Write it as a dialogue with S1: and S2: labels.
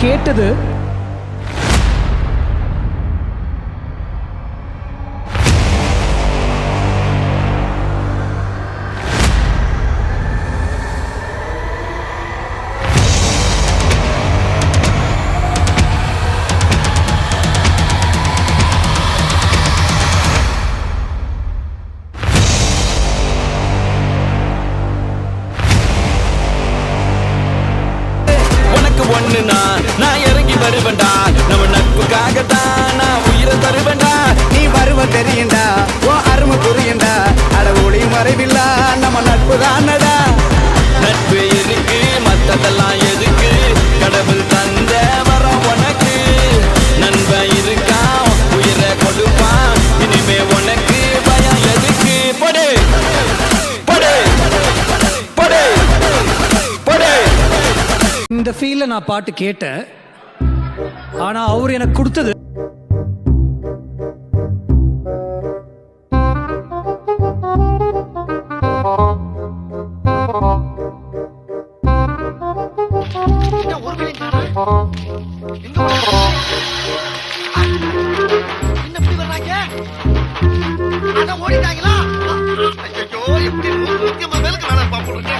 S1: கேட்டது
S2: நான் இறங்கி வருவேன்டா, நம்ம நட்புக்காகத்தான் நான் உயிரை தருவேன்டா.
S3: நீ வருவ தெரியுண்டா, ஓ அருமை புரியுண்டா, அட ஒளி மறைவில்லா நம்ம நட்பு தானடா.
S2: நட்பு இருக்கு, மத்ததெல்லாம் எதுக்கு? கடவுள் தந்த வரம் உனக்கு. நண்பன் இருக்கான், உயிரை கொடுப்பான், இனிமே உனக்கு பயம் எதுக்கு? படு படு படு படு.
S1: இந்த ஃபீல்ல நான் பாட்டு கேட்டேன். ஆனா அவர் எனக்கு கொடுத்தது
S4: ஓடிட்டாங்களா? ஐயோ, இப்படி 100 மேலுக்கு வேலை பார்ப்போம்.